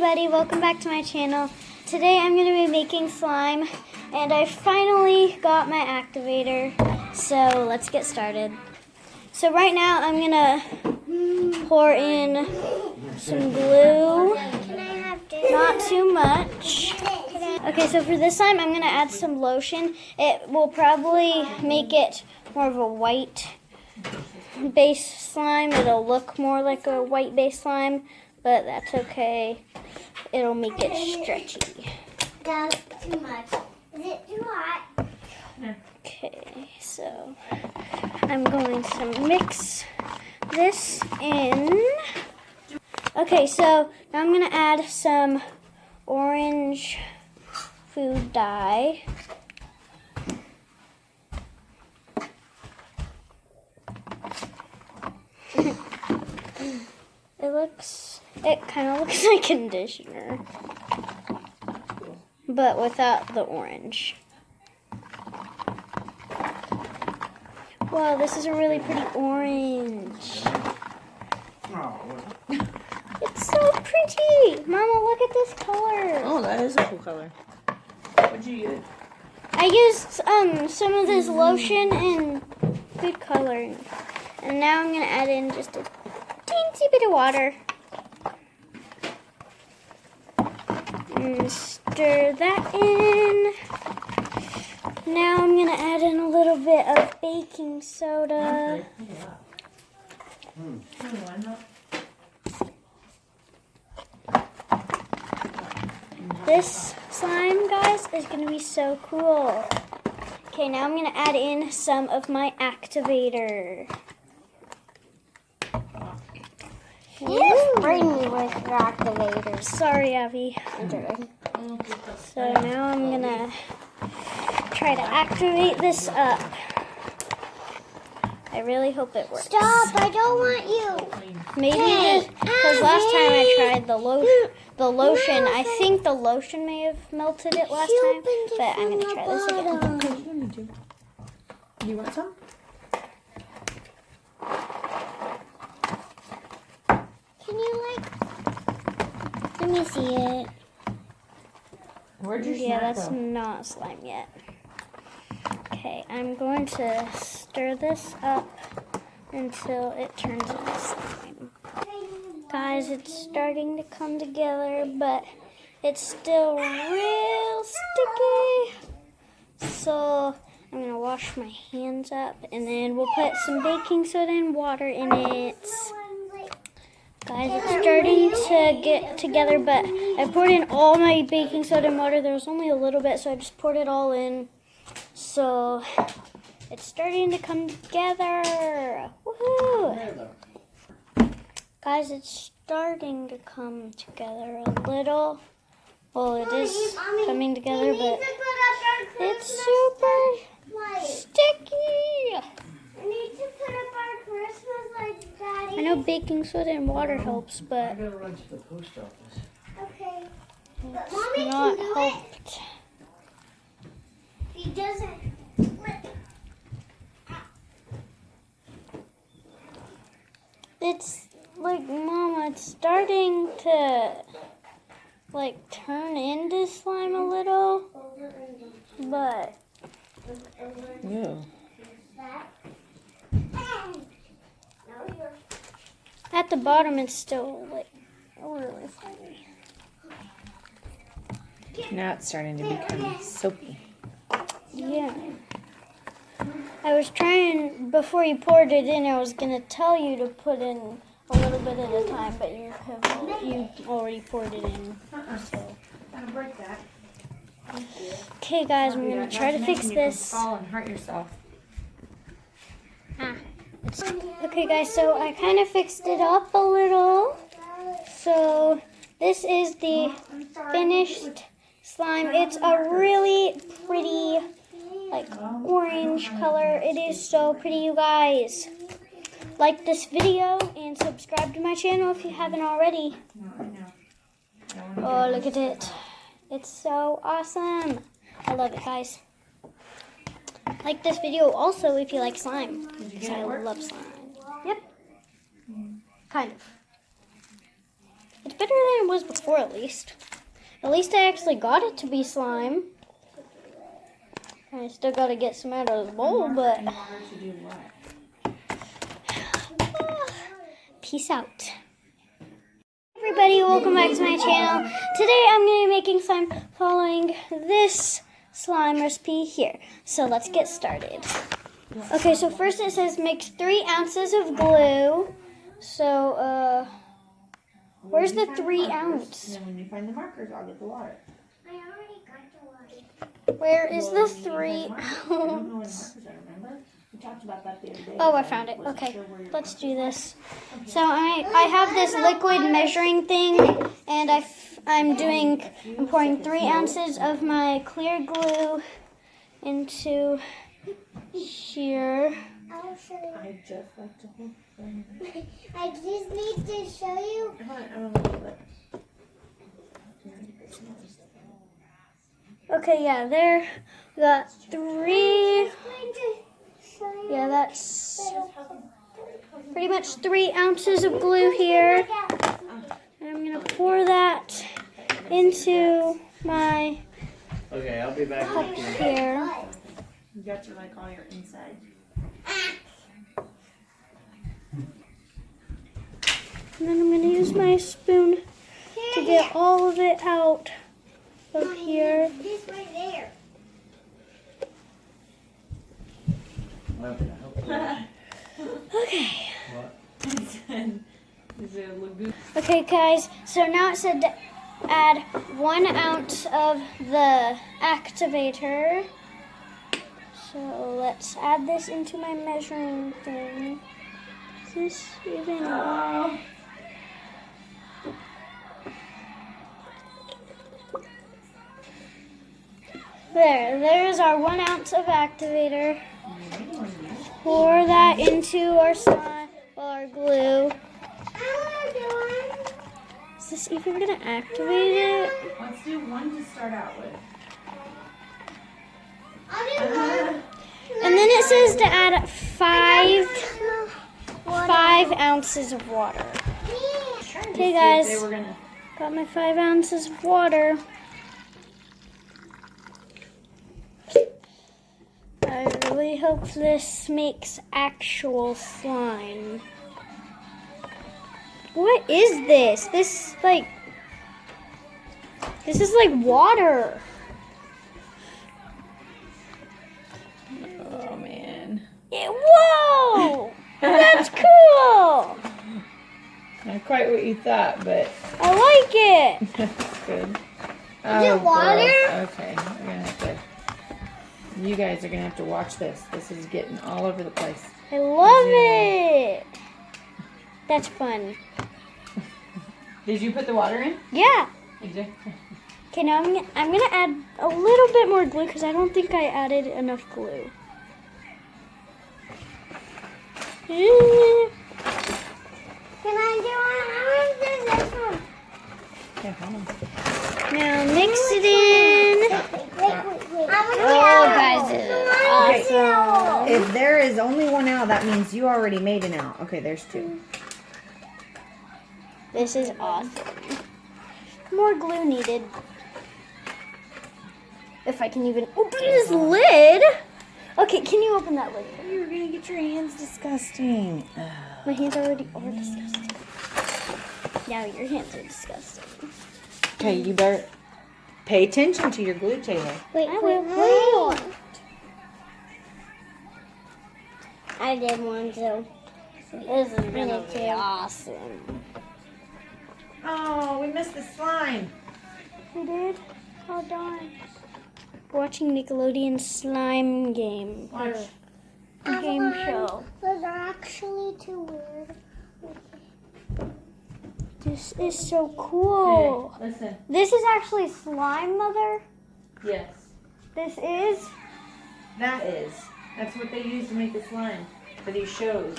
everybody, welcome back to my channel. Today I'm going to be making slime and I finally got my activator, so let's get started. So right now I'm going to pour in some glue, not too much. Okay, so for this slime I'm going to add some lotion. It will probably make it more of a white base slime. It'll look more like a white base slime, but that's okay. It'll make it stretchy. That's too much. Is it too hot? Okay, so I'm going to mix this in. Okay, so now I'm going to add some orange food dye. It kind of looks like conditioner, but without the orange. Wow, this is a really pretty orange. It's so pretty. Mama, look at this color. Oh, that is a cool color. What'd you use? I used some of this lotion and food coloring. And now I'm going to add in just a teensy bit of water. And stir that in. Now I'm going to add in a little bit of baking soda. This slime, guys, is going to be so cool. Okay, now I'm going to add in some of my activator. You sprayed me with your activators. Sorry, Abby. So now I'm going to try to activate this up. I really hope it works. Stop! I don't want you. Maybe because last time I tried the lotion, I think the lotion may have melted it last time, but I'm going to try this again. Do you want some? Can you let me see it? Where'd your Yeah, snack that's go? not slime yet. Okay, I'm going to stir this up until it turns into slime. Guys, it's starting to come together, but it's still real sticky. So I'm going to wash my hands up, and then we'll put some baking soda and water in it. Guys, it's starting to get together, but I poured in all my baking soda and water. There was only a little bit, so I just poured it all in. So it's starting to come together. Woohoo! Guys, it's starting to come together a little. Well, it is coming together, but it's super sticky. I need to put up our Christmas lights, Daddy. I know baking soda and water helps, but I gotta run to the post office. Okay. But it's Mommy not can do helped. it. He doesn't. It's like, Mama, it's starting to like turn into slime a little, but Yeah. at the bottom it's still like really slimy. Now it's starting to become soapy. Yeah. I was trying, before you poured it in, I was going to tell you to put in a little bit at a time, but you already poured it in. So. Gotta break that. Okay, guys, I'm going to try to fix this. Fall and hurt yourself. Okay, guys, so I kind of fixed it up a little. So this is the finished slime. It's a really pretty, like, orange color. It is so pretty, you guys. Like this video and subscribe to my channel if you haven't already. Oh, look at it. It's so awesome. I love it, guys. Like this video also if you like slime. Because I love slime. Yep. Kind of. It's better than it was before, at least. At least I actually got it to be slime. I still got to get some out of the bowl, but... Peace out. Everybody, welcome back to my channel. Today I'm going to be making slime following this slime recipe here. So let's get started. Okay, so first it says mix 3 ounces of glue. So, where's the 3 ounce? Then when you find the markers, I'll get the water. I already got the water. Where is the 3 I don't know where the ounce? markers are, remember? We talked about that the other day. Oh, I found it. Okay, let's do this. So I have this liquid measuring thing, and I'm pouring 3 ounces of my clear glue into here. I'll show you. I just like to hold them. I just need to show you. I don't know, but... Okay, yeah, there. We got 3. I'm going to show you. Yeah, that's pretty much 3 ounces of glue here. And I'm gonna pour that into my Okay, I'll be back cup with you. here. You got to like all your inside. And then I'm gonna use my spoon to get all of it out of here. This right there. Okay, hopefully. Okay. What? Is it a lagoon? Okay, guys, so now it said to add 1 ounce of the activator. So let's add this into my measuring thing. Is this even on? There's our 1 ounce of activator. Pour that into our slime, our glue. I want to do one. Is this even gonna activate it? Let's do 1 to start out with. I'll do one. And then it says to add 5 ounces of water. Okay, guys, They were gonna... got my 5 ounces of water. I really hope this makes actual slime. What is this? This is like water. Oh, man. Yeah, whoa! That's cool! Not quite what you thought, but I like it. that's good. it water? Gross. Okay, we're gonna have to... You guys are gonna have to watch this. This is getting all over the place. I love it. That's fun. Did you put the water in? Yeah. Did you? Okay, now I'm gonna add a little bit more glue because I don't think I added enough glue. Can I do one? I want to do this one. Okay, hold on. Now mix it in. Wait. I want to Oh, guys, this is awesome. If there is only 1 out, that means you already made an out. Okay, there's 2. This is awesome. More glue needed. If I can even open this lid. Okay, can you open that lid? You're gonna get your hands disgusting. My hands already are disgusting. Now your hands are disgusting. Okay, you better pay attention to your glue, Taylor. Wait, I will. wait. I did one too. This is gonna be awesome. Oh, we missed the slime. We did? Oh darn. Watching Nickelodeon slime game. Watch. Game show. Those are actually too weird. This is so cool. Okay, listen. This is actually slime, Mother. Yes. This is. That is. That's what they use to make the slime for these shows.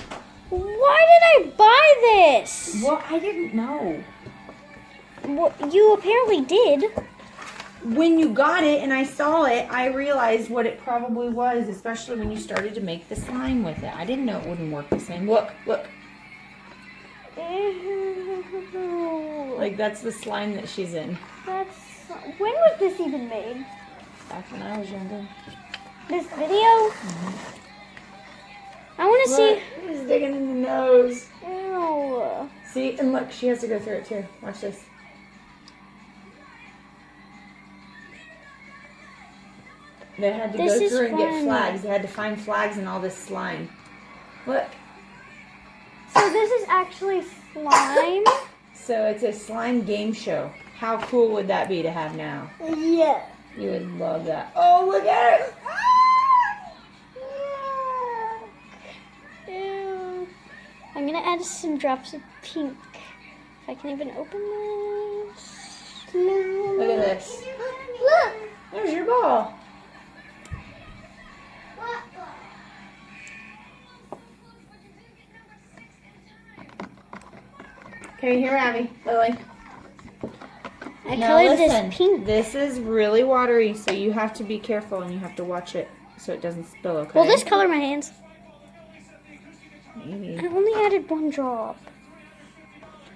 Why did I buy this? Well, I didn't know. Well, you apparently did. When you got it and I saw it, I realized what it probably was, especially when you started to make the slime with it. I didn't know it wouldn't work the same. Look, look. Oh, Like that's the slime that she's in. that's. When was this even made? Back when I was younger. This video? I want to see. He's digging in the nose. Ew. See, and look, she has to go through it too. Watch this. They had to This go is through and get fun. flags. They had to find flags in all this slime. Look. So this is actually slime. So it's a slime game show. How cool would that be to have now? Yeah. You would love that. Oh, look at it! Ew. I'm gonna add some drops of pink. If I can even open this. No. Look at this. Look. There's your ball. Okay, here, Abby. Lily. I Now colored listen, this pink. this is really watery, so you have to be careful and you have to watch it so it doesn't spill, okay? Will this color my hands? Maybe. I only added one drop.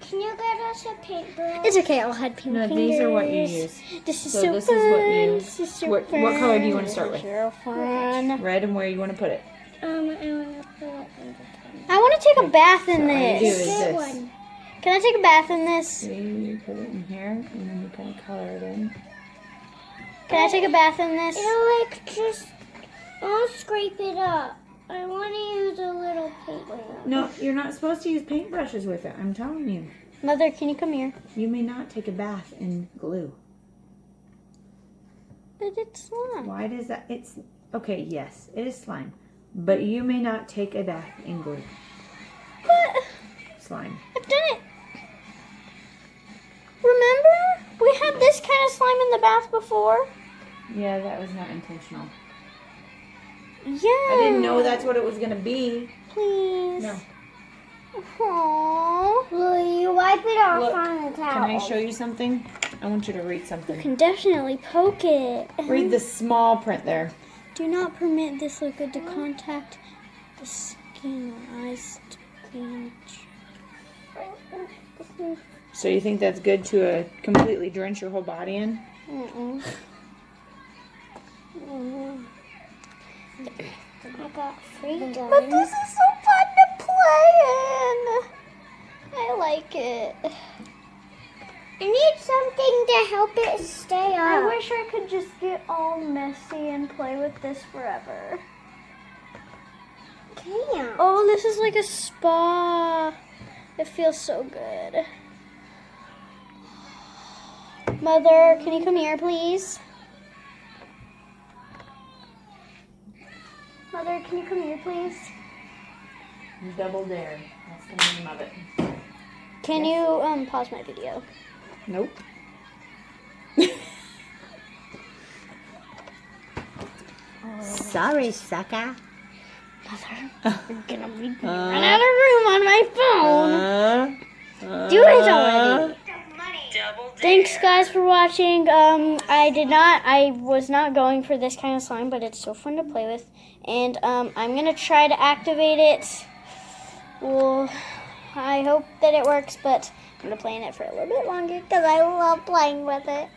Can you get us a paintbrush? It's okay, I'll add pink No, fingers. these are what you use. This is So so this is fun. what you- This is so what fun. color do you want to start with? So fun. Red, and where you want to put it? I want to put it in I want to take a bath in All you do this. is the this. one. Can I take a bath in this? See, you put it in here, and then you kind of color it in. Can I take a bath in this? It'll like just, I'll scrape it up. I want to use a little paintbrush. No, you're not supposed to use paintbrushes with it. I'm telling you. Mother, can you come here? You may not take a bath in glue. But it's slime. Why does that? It's okay. Yes, it is slime, but you may not take a bath in glue. But Slime. I've done it. Remember? We had this kind of slime in the bath before. Yeah, that was not intentional. Yeah. I didn't know that's what it was gonna be. Please. No. Aww. Will you wipe it off Look, on the towel? Can I show you something? I want you to read You something. can definitely poke it. Read the small print there. Do not permit this liquid to contact the skin or eyes to bleach. So you think that's good to completely drench your whole body in? Mm-mm. Mm-mm. I got free But done. this is so fun to play in. I like it. I need something to help it stay I up. wish I could just get all messy and play with this forever. Can't. Oh, this is like a spa. It feels so good. Mother, can you come here, please? Mother, can you come here, please? Double dare. That's the name of it. Can you pause my video? Nope. Sorry, sucker. Mother, you're gonna make me run out of room on my phone. Do it already. Thanks guys for watching. I was not going for this kind of slime, but it's so fun to play with. And I'm gonna try to activate it. Well, I hope that it works, but I'm gonna play in it for a little bit longer because I love playing with it.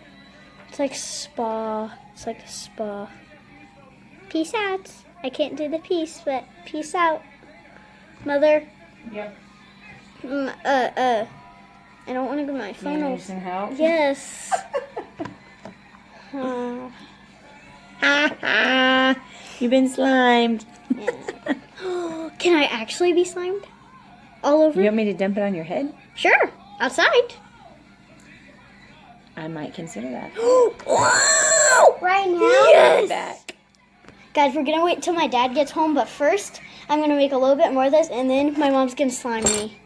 It's like spa. It's like a spa. Peace out. I can't do the peace, but peace out. Mother. Yep. I don't want to get my phone You need off. some help? Yes. You've been slimed. Can I actually be slimed? All over? You want me to dump it on your head? Sure. Outside. I might consider that. Right now? Yes. Back. Guys, we're going to wait till my dad gets home, but first I'm going to make a little bit more of this, and then my mom's going to slime me.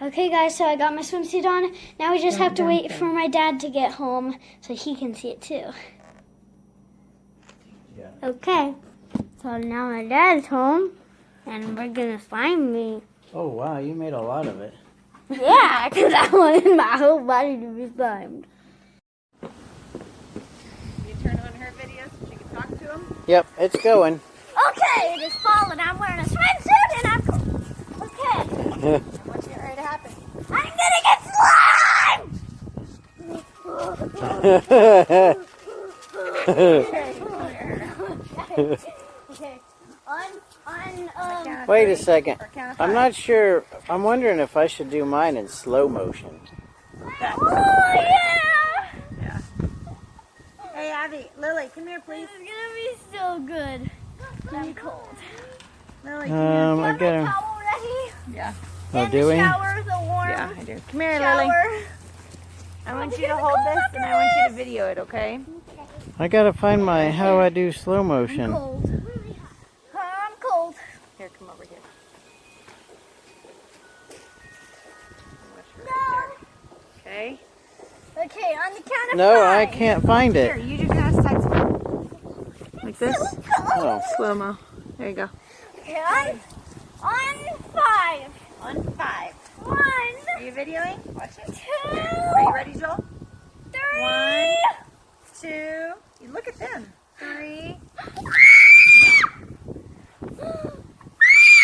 Okay, guys, so I got my swimsuit on. Now we just have to wait for my dad to get home so he can see it too. Yeah. Okay, so now my dad's home, and we're going to slime me. Oh wow, you made a lot of it. Yeah, because I wanted my whole body to be slimed. You turn on her video so she can talk to him? Yep, it's going. Okay, it is fall, and I'm wearing a swimsuit, and I'm cool. Okay. What's getting ready to happen? I'm gonna get slimed! Okay. Wait a second. I'm not sure. I'm wondering if I should do mine in slow motion. Oh yeah! Hey, Abby, Lily, come here, please. It's gonna be so good. I'm cold. Lily, I got him. Towel ready? Yeah. Oh, do we? Shower, the warm Yeah, I do. Come here, Lily. shower. I want you to hold this and I want you to video it, okay? I gotta find my how I do slow motion. Cold. I'm cold. Here, come over here. Okay. Okay, on the count of No, five. I can't find Here, it. you just gotta start like this. Oh. Slow-mo. There you go. Okay, on five. On 5. 1, Are you videoing? Watch it. 2, Are you ready, Joel? 3. 1, 2. You look at them. 3,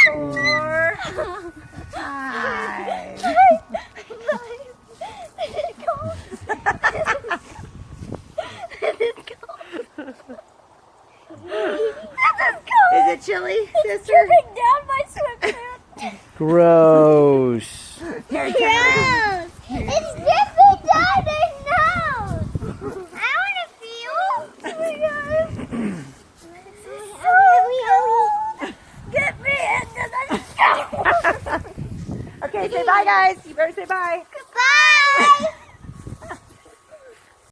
4, 5. Is it chilly, sister? Dripping down my swimsuit. Gross. Here, turn around. Yes. It's dripping down my nose. I want to feel. Oh my god. Get me into the shower. Okay, say bye, guys. You better say bye. Goodbye.